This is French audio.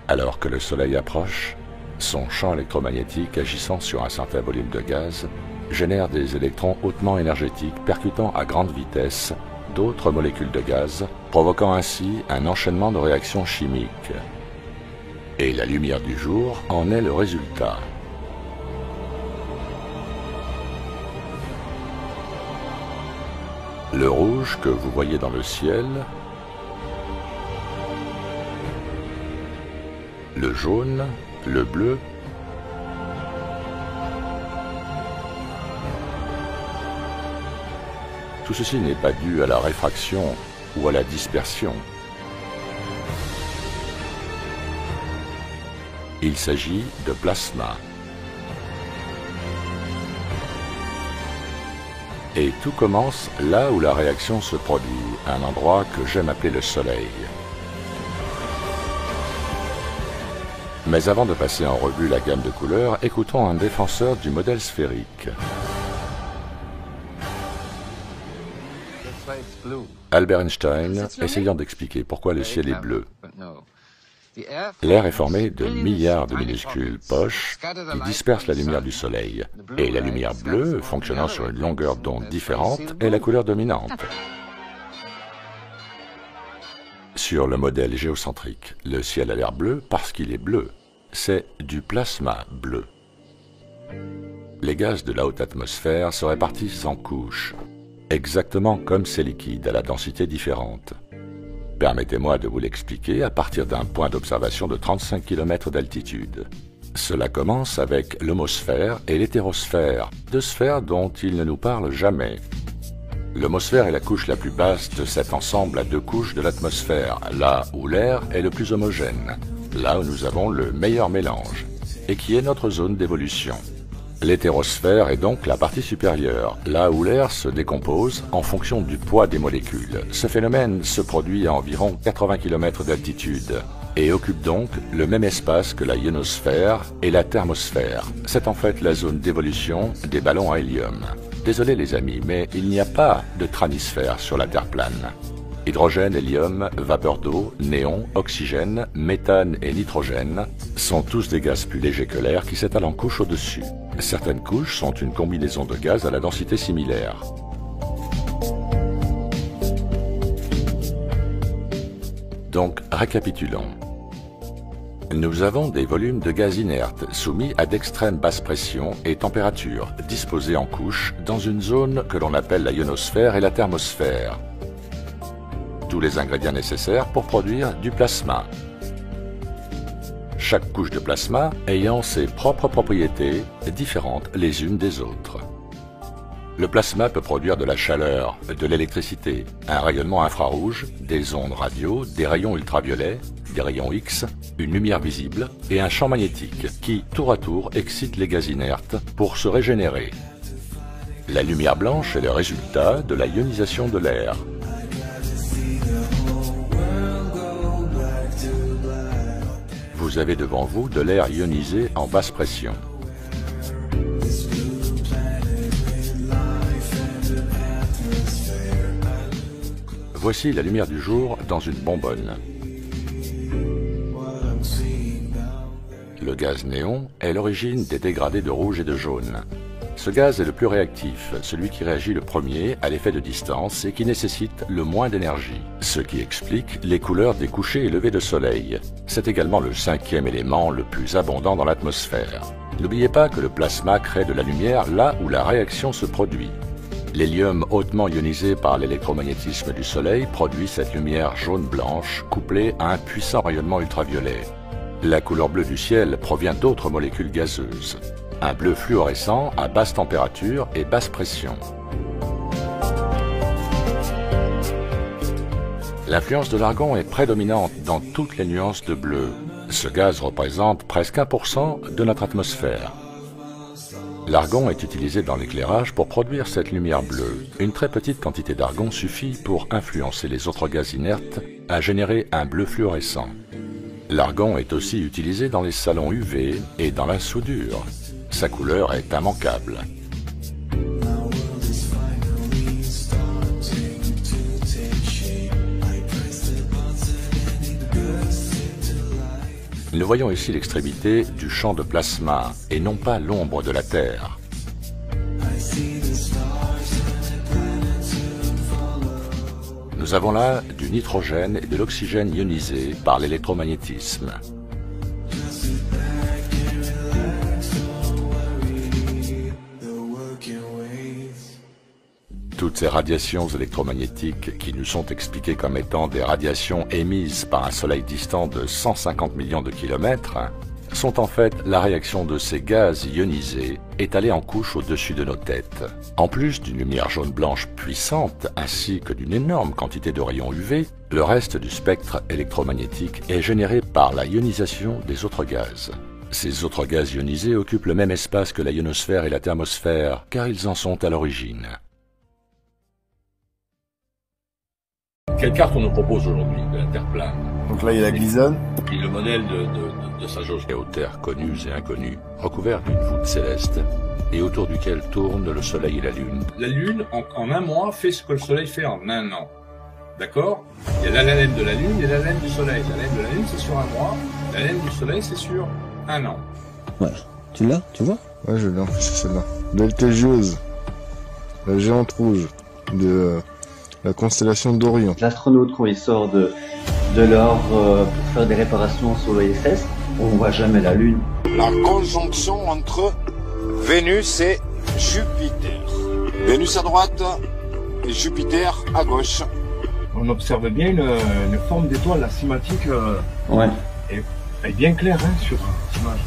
Alors que le Soleil approche, son champ électromagnétique agissant sur un certain volume de gaz génère des électrons hautement énergétiques percutant à grande vitesse d'autres molécules de gaz, provoquant ainsi un enchaînement de réactions chimiques. Et la lumière du jour en est le résultat. Le rouge que vous voyez dans le ciel, le jaune, le bleu, tout ceci n'est pas dû à la réfraction ou à la dispersion. Il s'agit de plasma. Et tout commence là où la réaction se produit, un endroit que j'aime appeler le Soleil. Mais avant de passer en revue la gamme de couleurs, écoutons un défenseur du modèle sphérique. Albert Einstein, essayant d'expliquer pourquoi le ciel est bleu. L'air est formé de milliards de minuscules poches qui dispersent la lumière du Soleil. Et la lumière bleue, fonctionnant sur une longueur d'onde différente, est la couleur dominante. Sur le modèle géocentrique, le ciel a l'air bleu parce qu'il est bleu. C'est du plasma bleu. Les gaz de la haute atmosphère se répartissent en couches, exactement comme ces liquides à la densité différente. Permettez-moi de vous l'expliquer à partir d'un point d'observation de 35 km d'altitude. Cela commence avec l'homosphère et l'hétérosphère, deux sphères dont il ne nous parle jamais. L'homosphère est la couche la plus basse de cet ensemble à deux couches de l'atmosphère, là où l'air est le plus homogène, là où nous avons le meilleur mélange, et qui est notre zone d'évolution. L'hétérosphère est donc la partie supérieure, là où l'air se décompose en fonction du poids des molécules. Ce phénomène se produit à environ 80 km d'altitude et occupe donc le même espace que la ionosphère et la thermosphère. C'est en fait la zone d'évolution des ballons à hélium. Désolé les amis, mais il n'y a pas de tranisphère sur la Terre plane. Hydrogène, hélium, vapeur d'eau, néon, oxygène, méthane et nitrogène sont tous des gaz plus légers que l'air qui s'étalent en couches au-dessus. Certaines couches sont une combinaison de gaz à la densité similaire. Donc, récapitulons. Nous avons des volumes de gaz inertes soumis à d'extrêmes basses pressions et températures, disposés en couches dans une zone que l'on appelle la ionosphère et la thermosphère. Tous les ingrédients nécessaires pour produire du plasma. Chaque couche de plasma ayant ses propres propriétés différentes les unes des autres. Le plasma peut produire de la chaleur, de l'électricité, un rayonnement infrarouge, des ondes radio, des rayons ultraviolets, des rayons X, une lumière visible et un champ magnétique qui, tour à tour, excite les gaz inertes pour se régénérer. La lumière blanche est le résultat de la ionisation de l'air. Vous avez devant vous de l'air ionisé en basse pression. Voici la lumière du jour dans une bonbonne. Le gaz néon est l'origine des dégradés de rouge et de jaune. Ce gaz est le plus réactif, celui qui réagit le premier à l'effet de distance et qui nécessite le moins d'énergie, ce qui explique les couleurs des couchers et levées de soleil. C'est également le cinquième élément le plus abondant dans l'atmosphère. N'oubliez pas que le plasma crée de la lumière là où la réaction se produit. L'hélium hautement ionisé par l'électromagnétisme du soleil produit cette lumière jaune-blanche couplée à un puissant rayonnement ultraviolet. La couleur bleue du ciel provient d'autres molécules gazeuses. Un bleu fluorescent à basse température et basse pression. L'influence de l'argon est prédominante dans toutes les nuances de bleu. Ce gaz représente presque 1% de notre atmosphère. L'argon est utilisé dans l'éclairage pour produire cette lumière bleue. Une très petite quantité d'argon suffit pour influencer les autres gaz inertes à générer un bleu fluorescent. L'argon est aussi utilisé dans les salons UV et dans la soudure. Sa couleur est immanquable. Nous voyons ici l'extrémité du champ de plasma et non pas l'ombre de la Terre. Nous avons là du nitrogène et de l'oxygène ionisés par l'électromagnétisme. Toutes ces radiations électromagnétiques qui nous sont expliquées comme étant des radiations émises par un soleil distant de 150 millions de kilomètres sont en fait la réaction de ces gaz ionisés étalés en couches au-dessus de nos têtes. En plus d'une lumière jaune-blanche puissante ainsi que d'une énorme quantité de rayons UV, le reste du spectre électromagnétique est généré par la ionisation des autres gaz. Ces autres gaz ionisés occupent le même espace que la ionosphère et la thermosphère car ils en sont à l'origine. Quelle carte on nous propose aujourd'hui de la Terre plane? Donc là, il y a la glisonne. Et le modèle de sa jauge aux terres connues et inconnues, recouvert d'une voûte céleste, et autour duquel tournent le Soleil et la Lune. La Lune, en un mois, fait ce que le Soleil fait en un an. D'accord? Il y a la laine de la Lune et la laine du Soleil. La laine de la Lune, c'est sur un mois. La laine du Soleil, c'est sur un an. Ouais. Tu l'as? Tu vois? Ouais, je l'ai, c'est celle-là. Betelgeuse, la géante rouge de la constellation d'Orion. L'astronaute, quand il sort de l'or pour faire des réparations sur l'ISS, on ne voit jamais la Lune. La conjonction entre Vénus et Jupiter. Vénus à droite et Jupiter à gauche. On observe bien une forme d'étoile, la cinématique Ouais. est bien claire sur cette image.